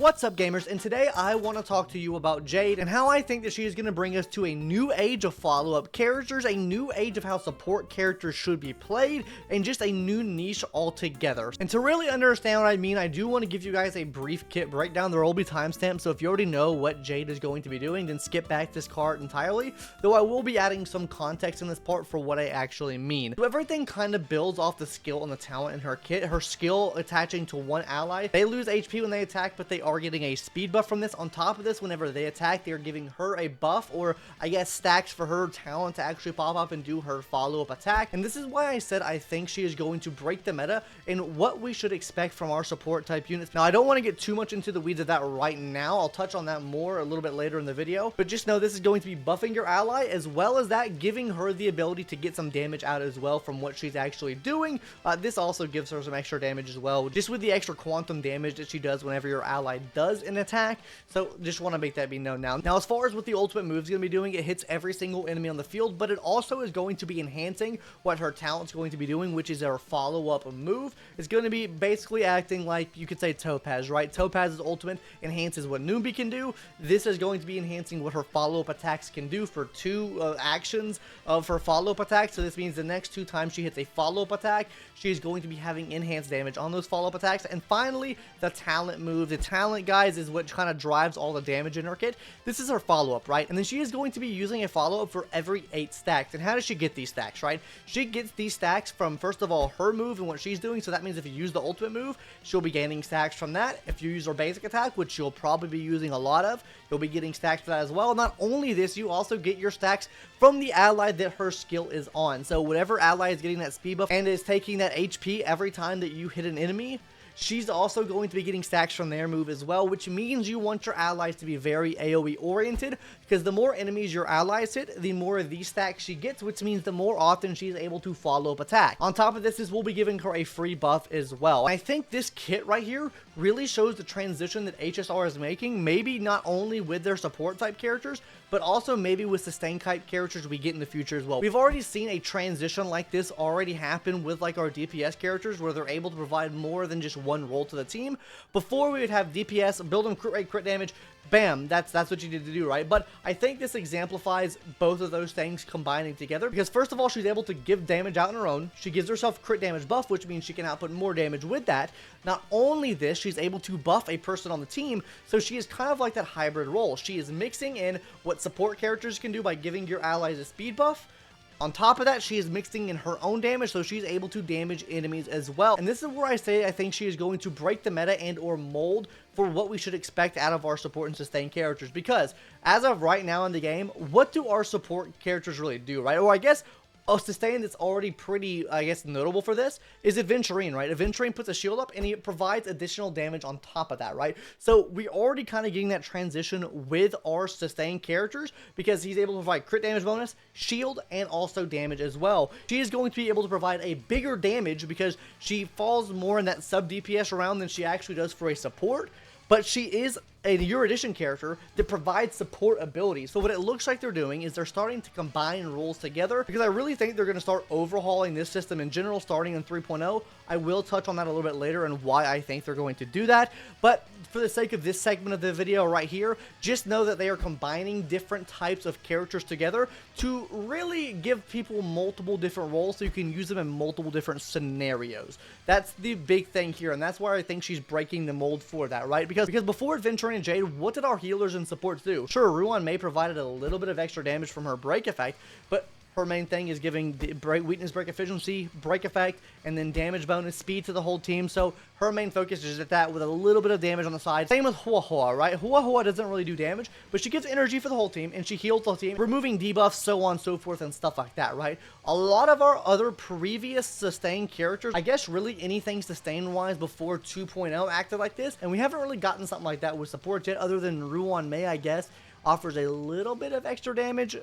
What's up, gamers? And today I want to talk to you about Jade and how I think that she is going to bring us to a new age of follow-up characters, a new age of how support characters should be played, and just a new niche altogether. And to really understand what I mean, I do want to give you guys a brief kit breakdown. There will be timestamps, so if you already know what Jade is going to be doing, then skip back this part entirely, though I will be adding some context in this part for what I actually mean. So everything kind of builds off the skill and the talent in her kit. Her skill attaching to one ally, they lose HP when they attack, but they are getting a speed buff from this. On top of this, whenever they attack, they're giving her a buff, or I guess stacks for her talent to actually pop up and do her follow-up attack. And this is why I said I think she is going to break the meta in what we should expect from our support type units. Now, I don't want to get too much into the weeds of that right now. I'll touch on that more a little bit later in the video, but just know this is going to be buffing your ally, as well as that giving her the ability to get some damage out as well from what she's actually doing. This also gives her some extra damage as well, just with the extra quantum damage that she does whenever your ally does an attack. So just want to make that be known now. Now, as far as what the ultimate move is going to be doing, it hits every single enemy on the field, but it also is going to be enhancing what her talent's going to be doing, which is her follow-up move. It's going to be basically acting like, you could say, Topaz, right? Topaz's ultimate enhances what Noombi can do. This is going to be enhancing what her follow-up attacks can do for two actions of her follow-up attack. So this means the next two times she hits a follow-up attack, she is going to be having enhanced damage on those follow-up attacks. And finally, the talent move. The talent, guys, is what kind of drives all the damage in her kit. This is her follow-up, right? And then she is going to be using a follow-up for every 8 stacks. And how does she get these stacks, right? She gets these stacks from, first of all, her move and what she's doing. So that means if you use the ultimate move, she'll be gaining stacks from that. If you use her basic attack, which you'll probably be using a lot of, you'll be getting stacks for that as well. Not only this, you also get your stacks from the ally that her skill is on. So whatever ally is getting that speed buff and is taking that HP every time that you hit an enemy, she's also going to be getting stacks from their move as well, which means you want your allies to be very AoE oriented, because the more enemies your allies hit, the more of these stacks she gets, which means the more often she's able to follow up attack. On top of this will be giving her a free buff as well. I think this kit right here really shows the transition that Hsr is making, maybe not only with their support type characters, but also maybe with sustain type characters we get in the future as well. We've already seen a transition like this already happen with like our DPS characters, where they're able to provide more than just one role to the team. Before, we would have DPS, build them crit rate, crit damage, bam, that's what you need to do, right? But I think this exemplifies both of those things combining together, because first of all, she's able to give damage out on her own. She gives herself crit damage buff, which means she can output more damage with that. Not only this, she's able to buff a person on the team, so she is kind of like that hybrid role. She is mixing in what support characters can do by giving your allies a speed buff. On top of that, she is mixing in her own damage, so she's able to damage enemies as well. And this is where I say I think she is going to break the meta and or mold for what we should expect out of our support and sustain characters. Because as of right now in the game, what do our support characters really do, right? Or I guess a sustain that's already pretty, I guess, notable for this is Aventurine, right? Aventurine puts a shield up and he provides additional damage on top of that, right? So we're already kind of getting that transition with our sustain characters, because he's able to provide crit damage bonus, shield, and also damage as well. She is going to be able to provide a bigger damage because she falls more in that sub DPS round than she actually does for a support. But she is a Erudition character that provides support abilities. So what it looks like they're doing is they're starting to combine rules together, because I really think they're going to start overhauling this system in general starting in 3.0. I will touch on that a little bit later and why I think they're going to do that. But for the sake of this segment of the video right here, just know that they are combining different types of characters together to really give people multiple different roles so you can use them in multiple different scenarios. That's the big thing here, and that's why I think she's breaking the mold for that, right? Because before Aventurine and Jade, what did our healers and supports do? Sure, Ruan May provided a little bit of extra damage from her break effect, but her main thing is giving the weakness break efficiency, break effect, and then damage bonus, speed to the whole team. So her main focus is at that with a little bit of damage on the side. Same with Hua, right? Hua doesn't really do damage, but she gives energy for the whole team, and she heals the team, removing debuffs, so on and so forth, and stuff like that, right? A lot of our other previous sustain characters, I guess really anything sustain-wise before 2.0 acted like this, and we haven't really gotten something like that with support yet, other than Ruan May, I guess, offers a little bit of extra damage.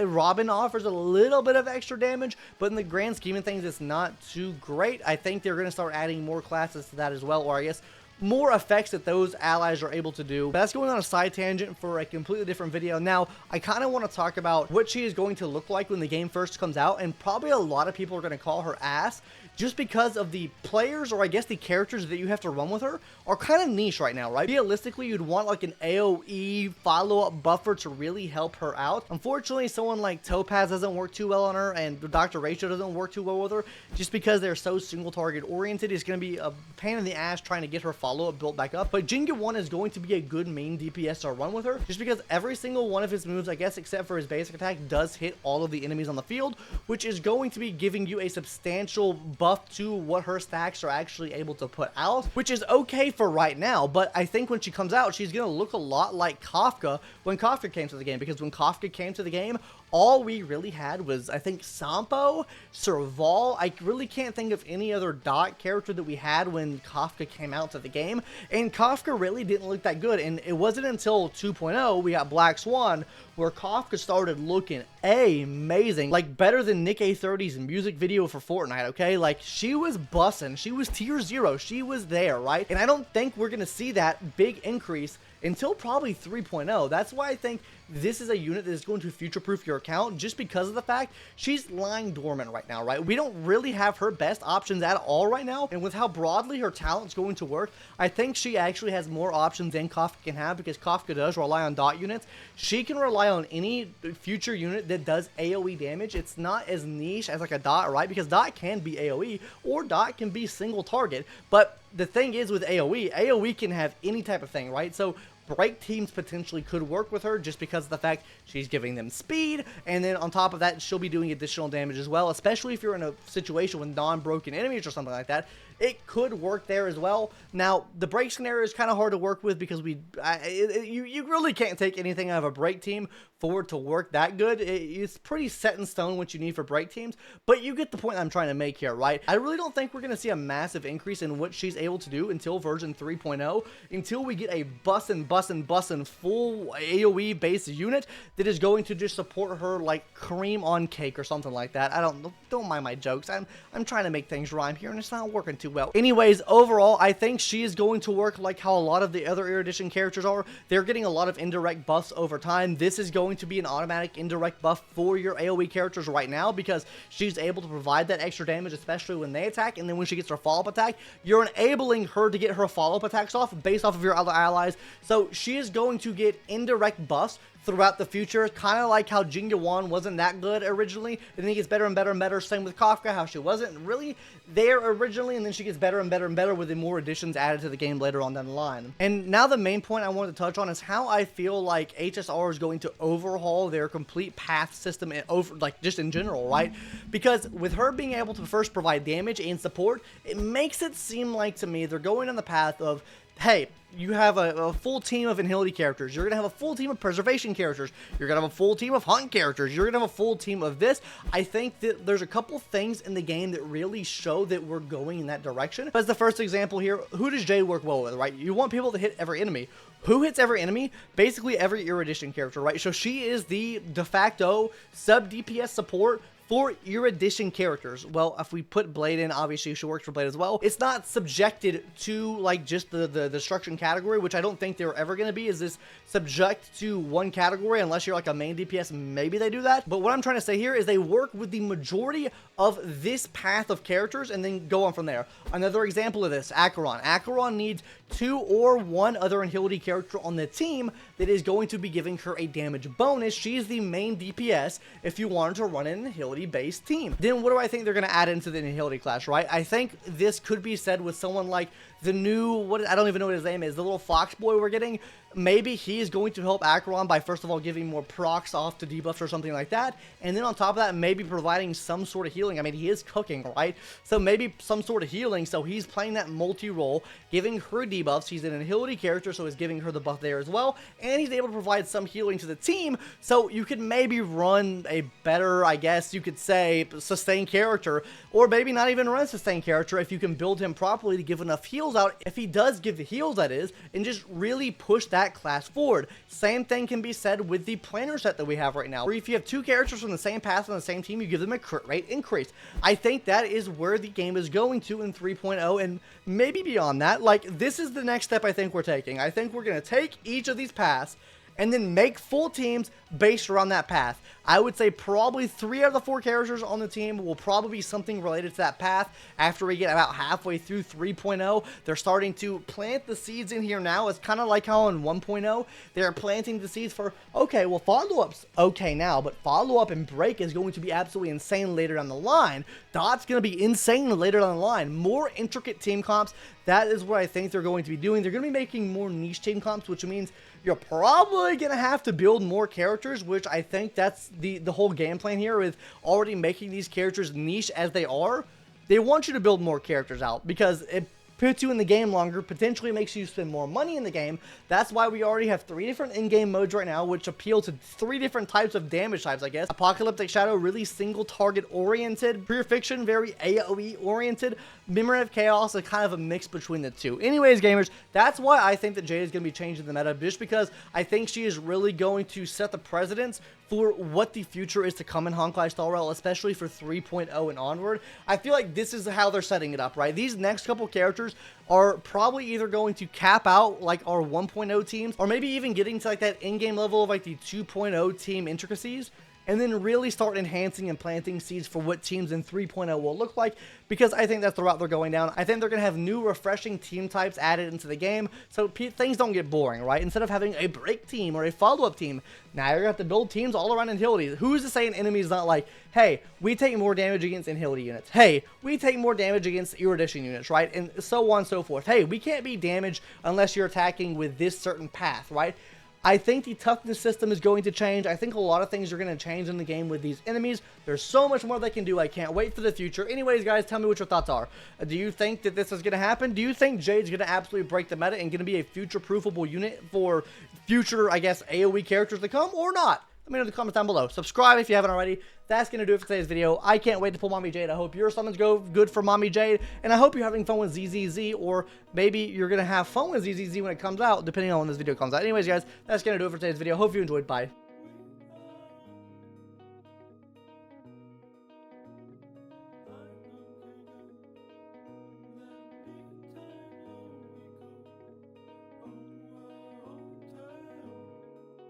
Robin offers a little bit of extra damage, but in the grand scheme of things, it's not too great. I think they're going to start adding more classes to that as well, or I guess more effects that those allies are able to do. But that's going on a side tangent for a completely different video. Now, I kind of want to talk about what she is going to look like when the game first comes out, and probably a lot of people are going to call her ass just because of the players, or I guess the characters that you have to run with her, are kind of niche right now, right? Realistically, you'd want like an AoE follow-up buffer to really help her out. Unfortunately, someone like Topaz doesn't work too well on her, and Dr. Rachel doesn't work too well with her, just because they're so single target oriented. It's going to be a pain in the ass trying to get her follow-up built back up. But Jinga 1 is going to be a good main DPS to run with her, just because every single one of his moves, I guess except for his basic attack, does hit all of the enemies on the field, which is going to be giving you a substantial buff to what her stacks are actually able to put out, which is okay for right now. But I think when she comes out, she's going to look a lot like Kafka when Kafka came to the game, because when Kafka came to the game, all we really had was, I think, Sampo, Serval. I really can't think of any other dot character that we had when Kafka came out to the game, and Kafka really didn't look that good. And it wasn't until 2.0 we got Black Swan where Kafka started looking amazing, like better than Nick A30's music video for Fortnite, okay? Like, she was bussin', she was tier 0, she was there, right? And I don't think we're gonna see that big increase until probably 3.0. That's why I think this is a unit that is going to future-proof your account, just because of the fact she's lying dormant right now, right? We don't really have her best options at all right now, and with how broadly her talent's going to work, I think she actually has more options than Kafka can have, because Kafka does rely on dot units. She can rely on any future unit that does AoE damage. It's not as niche as like a dot, right? Because dot can be AoE, or dot can be single target, but the thing is with AoE can have any type of thing, right? So break teams potentially could work with her, just because of the fact she's giving them speed, and then on top of that, she'll be doing additional damage as well, especially if you're in a situation with non-broken enemies or something like that. It could work there as well. Now, the break scenario is kind of hard to work with, because you really can't take anything out of a break team for it to work that good. It's pretty set in stone what you need for break teams, but you get the point I'm trying to make here, right? I really don't think we're going to see a massive increase in what she's able to do until version 3.0, until we get a bussin' full AoE based unit that is going to just support her like cream on cake or something like that. Don't mind my jokes. I'm trying to make things rhyme here, and it's not working too well. Anyways, overall, I think she is going to work like how a lot of the other Erudition characters are. They're getting a lot of indirect buffs over time. This is going to be an automatic indirect buff for your AoE characters right now, because she's able to provide that extra damage, especially when they attack, and then when she gets her follow-up attack, you're enabling her to get her follow-up attacks off based off of your other allies. So she is going to get indirect buffs throughout the future, kind of like how Jinga 1 wasn't that good originally, and then it gets better and better and better. Same with Kafka, how she wasn't really there originally, and then she gets better and better and better with the more additions added to the game later on down the line. And now the main point I wanted to touch on is how I feel like HSR is going to overhaul their complete path system, like just in general, right? Because with her being able to first provide damage and support, it makes it seem like to me they're going on the path of, hey, you have a full team of Inhility characters, you're going to have a full team of Preservation characters, you're going to have a full team of Hunt characters, you're going to have a full team of this. I think that there's a couple things in the game that really show that we're going in that direction. As the first example here, who does Jade work well with, right? You want people to hit every enemy. Who hits every enemy? Basically every Erudition character, right? So she is the de facto sub DPS support for Erudition characters. Well, if we put Blade in, obviously she works for Blade as well. It's not subjected to like just the destruction category, which I don't think they're ever going to be. Is this subject to one category? Unless you're like a main DPS, maybe they do that. But what I'm trying to say here is they work with the majority of this path of characters and then go on from there. Another example of this, Acheron. Acheron needs 2 or 1 other Inhility character on the team that is going to be giving her a damage bonus. She's the main DPS if you wanted to run an Inhility based team. Then what do I think they're going to add into the Inhility class, right? I think this could be said with someone like the new, I don't even know what his name is, the little fox boy we're getting. Maybe he is going to help Acheron by first of all giving more procs off to debuffs or something like that, and then on top of that maybe providing some sort of healing. I mean, he is cooking, right? So maybe some sort of healing, so he's playing that multi-role, giving her debuffs. He's an Inhility character, so he's giving her the buff there as well, and he's able to provide some healing to the team, so you could maybe run a better, I guess you could say, sustained character, or maybe not even run a sustained character if you can build him properly to give enough heals out, if he does give the heals, that is, and just really push that class forward. Same thing can be said with the planner set that we have right now, where if you have 2 characters from the same path on the same team, you give them a crit rate increase. I think that is where the game is going to in 3.0, and maybe beyond that. Like, this is the next step I think we're taking. I think we're going to take each of these paths and then make full teams based around that path. I would say probably 3 out of the 4 characters on the team will probably be something related to that path after we get about halfway through 3.0. They're starting to plant the seeds in here now. It's kind of like how in 1.0 they're planting the seeds for, okay, well, follow-up's okay now, but follow-up and break is going to be absolutely insane later down the line. Dot's going to be insane later down the line. More intricate team comps. That is what I think they're going to be doing. They're going to be making more niche team comps, which means you're probably going to have to build more characters, which I think that's the whole game plan here with already making these characters niche as they are. They want you to build more characters out because it puts you in the game longer, potentially makes you spend more money in the game. That's why we already have 3 different in-game modes right now, which appeal to 3 different types of damage types, I guess. Apocalyptic Shadow, really single target oriented. Pure Fiction, very AoE oriented. Memory of Chaos, a kind of a mix between the two. Anyways, gamers, that's why I think that Jade is going to be changing the meta, just because I think she is really going to set the precedence for what the future is to come in Honkai Star Rail, especially for 3.0 and onward. I feel like this is how they're setting it up, right? These next couple characters are probably either going to cap out like our 1.0 teams, or maybe even getting to like that in-game level of like the 2.0 team intricacies, and then really start enhancing and planting seeds for what teams in 3.0 will look like, because I think that's the route they're going down. I think they're going to have new refreshing team types added into the game, so things don't get boring, right? Instead of having a break team or a follow-up team, now you're going to have to build teams all around Inhility. Who's to say an enemy is not like, hey, we take more damage against Inhility units. Hey, we take more damage against Erudition units, right? And so on and so forth. Hey, we can't be damaged unless you're attacking with this certain path, right? I think the toughness system is going to change. I think a lot of things are going to change in the game with these enemies. There's so much more they can do. I can't wait for the future. Anyways, guys, tell me what your thoughts are. Do you think that this is going to happen? Do you think Jade's going to absolutely break the meta and going to be a future-proofable unit for future, I guess, AoE characters to come, or not? Let me know in the comments down below. Subscribe if you haven't already. That's going to do it for today's video. I can't wait to pull Mommy Jade. I hope your summons go good for Mommy Jade. And I hope you're having fun with ZZZ. Or maybe you're going to have fun with ZZZ when it comes out, depending on when this video comes out. Anyways, guys, that's going to do it for today's video. Hope you enjoyed. Bye.